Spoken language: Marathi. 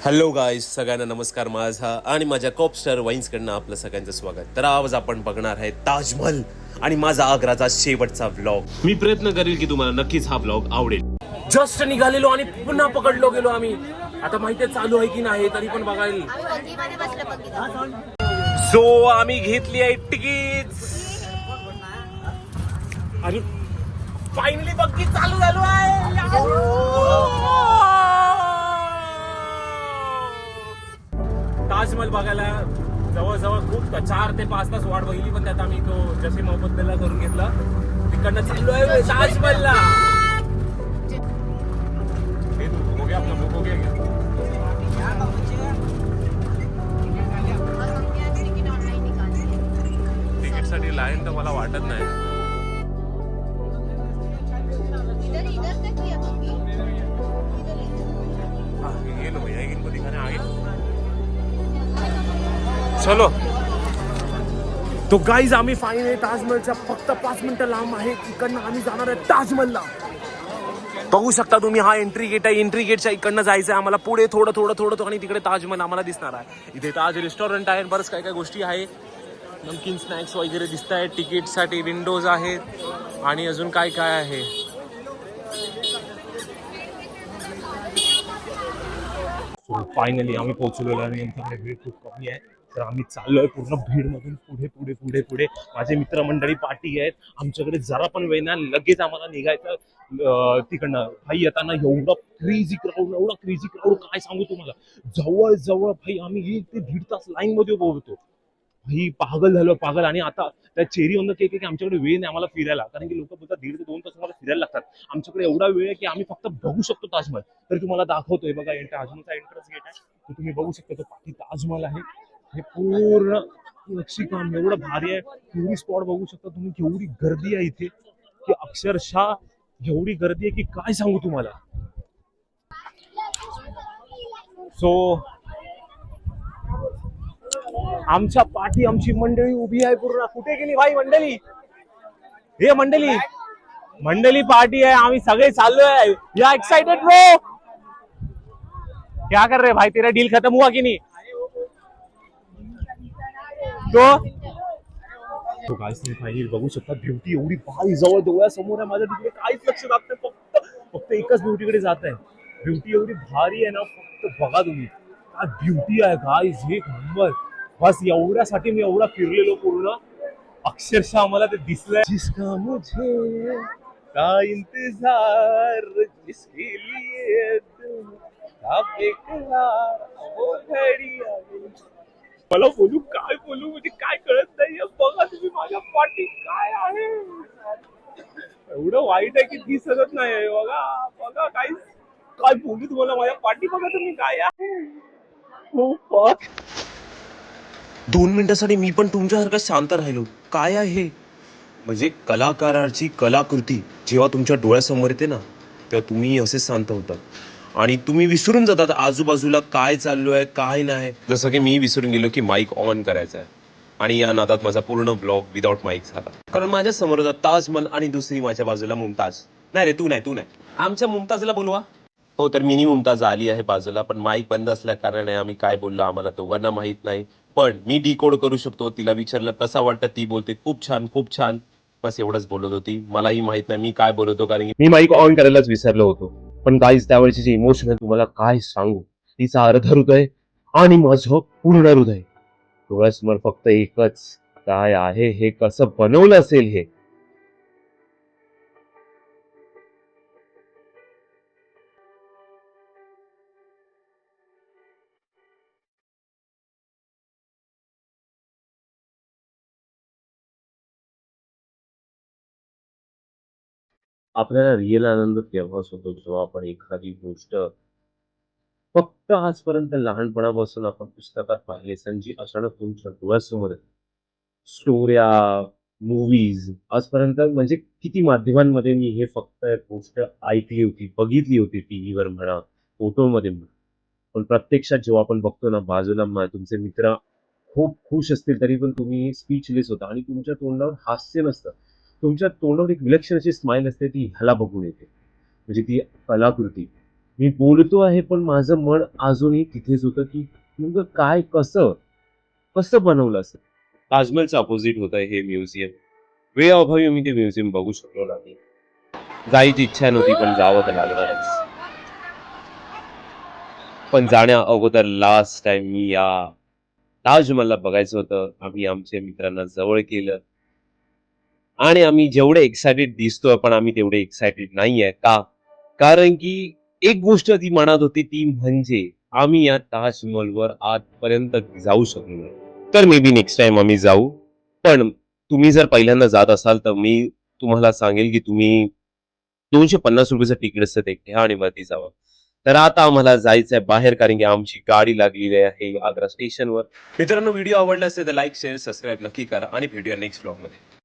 हॅलो गाईज, सगळ्यांना नमस्कार माझा आणि माझ्या कॉपस्टार वाईन्सकडनं आपलं सगळ्यांचं स्वागत. तर आज आपण बघणार आहे ताजमहल आणि माझा आग्राचा शेवटचा व्लॉग. मी प्रयत्न करेल की तुम्हाला नक्कीच हा व्लॉग आवडेल. जस्ट निघालेलो आणि पुन्हा पकडलो गेलो आम्ही. आता माहिती चालू आहे की नाही तरी पण बघायला. सो आम्ही घेतली आहे तिकीट आणि फायनली बघी चालू झालो आहे. ताजमहल बघायला जवळजवळ खूप 4 ते 5 तास वाट बघितली, पण त्यात आम्ही तो जसे मोहब्बतला करून घेतला. तिकडनं चाललो आहे ताजमहलला. तिकीट साठी लाईन तर मला वाटत नाही. चलो तो गाईज, आम्ही फायनली ताजमहलच्या फक्त 5 मिनिटं लांब आहे. इकडनं आम्ही जाणार आहे ताजमहलला. बघू शकता तुम्ही, हा एंट्री गेट आहे. एंट्री गेटच्या इकडनं जायचं आहे आम्हाला. पुढे थोडं आणि तिकडे ताजमहल आम्हाला दिसणार आहे. इथे ताज रेस्टॉरंट आहे, बरंच काय काय गोष्टी आहे. नमकीन स्नॅक्स वगैरे दिसत आहेत. तिकीटसाठी विंडोज आहेत आणि अजून काय काय आहे. फायनली आम्ही पोहोचलेलो आणि आमच्याकडे वेळ खूप कमी आहे, तर आम्ही चाललोय पूर्ण भीडमधून पुढे पुढे पुढे पुढे. माझे मित्रमंडळी पार्टी आहेत. आमच्याकडे जरा पण वेळ नाही, लगेच आम्हाला निघायचं तिकडनं. भाई येताना एवढा क्रेझी क्राऊड काय सांगू तुम्हाला. जवळ जवळ भाई आम्ही 1 ते 1.5 तास लाईन मध्ये उभं होतो. भाई पागल झालो पागल. आणि आता त्या चेरी ऑन द केक आहे की आमच्याकडे वेळ नाही आम्हाला फिरायला, कारण की लोक बोलतात 1.5 ते 2 तास मला फिरायला लागतात. आमच्याकडे एवढा वेळ आहे की आम्ही फक्त बघू शकतो ताजमहल. तर तुम्हाला दाखवतोय बघा, ताजमहलचा एंट्रन्स गेट आहे, तर तुम्ही बघू शकता. तो पाठी ताजमहल आहे. हे पूर्ण नक्षीकाम एवढं भारी आहे. टुरिस्ट स्पॉट बघू शकता तुम्ही, केवढी गर्दी आहे इथे की अक्षरशः एवढी गर्दी आहे की काय सांगू तुम्हाला. सो आमच्या पाठी आमची मंडळी उभी आहे पूर्ण. कुठे गेली भाई मंडळी? हे मंडळी पार्टी आहे, आम्ही सगळे चाललोय. या एक्साइटेड ब्रो? क्या कर रहे भाई? तेरा डील खत्म हुआ की नाही? तो काहीच नाही. फायनली बघू शकता, ब्युटी एवढी भारी जवळ डोळ्यासमोर आहे माझ्या. तिकडे काहीच लक्ष जात नाही, फक्त एकच ब्युटीकडे जात आहे. ब्युटी एवढी भारी आहे ना, फक्त बघा तुम्ही काय ब्युटी आहे गाईज. एक नंबर. बस एवढ्यासाठी मी एवढा फिरलेलो पूर्ण. अक्षरशः आम्हाला ते दिसलंय. जिसका मुझे का इंतजार, जिसके लिए तुम का बेकरार, वो घडी आई. मला बोलू म्हणजे काय कळत नाहीये. बघा तुम्ही माझ्या पाठी काय आहे. एवढं वाईट आहे की दिसतच नाही. बघा बघा काय बोलू तुम्हाला. माझ्या पाठी बघा तुम्ही काय आहे. 2 मिनिटासाठी मी पण तुमच्यासारखं शांत राहिलो. काय आहे म्हणजे कलाकाराची कलाकृती जेव्हा तुमच्या डोळ्यासमोर येते ना, तेव्हा तुम्ही असे शांत होता आणि तुम्ही विसरून जातात आजूबाजूला काय चालू आहे काय नाही. जसं की मी विसरून गेलो की माईक ऑन करायचा आहे आणि या नादात माझा पूर्ण ब्लॉग विदाउट माईक झाला. कारण माझ्या समोर होता ताजमहल आणि दुसरी माझ्या बाजूला मुमताज. नाही रे, तू नाही आमच्या मुमताजला बोलवा. हो, तर मिनी मुमताज आली आहे बाजूला, पण माईक बंद असल्या कारणाने आम्ही काय बोललो आम्हाला दोघांना माहित नाही. पण मी डिकोड करू शकतो. तिला विचारलं कसा वाटतं, ती बोलते खूप छान खूप छान. बस एवढंच बोलत होती. मलाही माहित नाही मी काय बोलत होतो, कारण की मी माईक ऑन करायलाच विसरलो होतो. पण काहीच त्यावेळेची जी इमोशन आहे तुम्हाला काय सांगू. तिचा अर्ध हृदय आणि माझं पूर्ण हृदय. डोळ्यासमोर फक्त एकच, काय आहे हे, कसं बनवलं असेल हे. आपल्याला रिअल आनंद तेव्हाच होतो जेव्हा आपण एखादी गोष्ट फक्त आजपर्यंत लहानपणापासून आपण पुस्तकात पाहिले, संजी अचानक तुमच्या डोळ्यासमोर स्टोऱ्या, मूवीज, आजपर्यंत म्हणजे किती माध्यमांमध्ये मी हे फक्त एक गोष्ट ऐकली होती, बघितली होती, टीव्हीवर म्हणा, फोटोमध्ये म्हणा. पण प्रत्यक्षात जेव्हा आपण बघतो ना, बाजूला तुमचे मित्र खूप खुश असतील तरी पण तुम्ही स्पीचलेस होता आणि तुमच्या तोंडावर हास्य नसतं. तुमच्या तोंडावर एक विलक्षण अशी स्माईल असते, ती ह्याला बघून येते. म्हणजे ती कलाकृती. मी बोलतो आहे पण माझं मन अजूनही तिथेच होतं की नेमकं काय कसं कसं बनवलं असं. ताजमहलचं अपोजिट होतं हे म्युझियम. वेळेअभावी मी ते म्युझियम बघू शकलो नाही. जायची इच्छा नव्हती पण जावं तर लागणारच. पण जाण्या अगोदर लास्ट टाइम मी या ताजमहलला बघायचं होतं. आम्ही आमच्या मित्रांना जवळ केलं आणि आम्ही जेवढे एक्सायटेड दिसतोय पण आम्ही तेवढे एक्सायटेड नाहीये. का? कारण की एक गोष्ट ती मनात होती ती म्हणजे आम्ही या ताजमहलवर आजपर्यंत जाऊ शकलो नाही. तर मे बी नेक्स्ट टाइम आम्ही जाऊ. पण तुम्ही जर पहिल्यांदा जात असाल तर मी तुम्हाला सांगेल की तुम्ही ₹250 तिकीट असतं ते घ्या आणि वरती जावं. तर आता आम्हाला जायचंय बाहेर कारण की आमची गाडी लागलेली आहे आग्रा स्टेशनवर. मित्रांनो व्हिडिओ आवडला असेल तर लाईक शेअर सबस्क्राईब नक्की करा आणि भेटूया नेक्स्ट ब्लॉगमध्ये.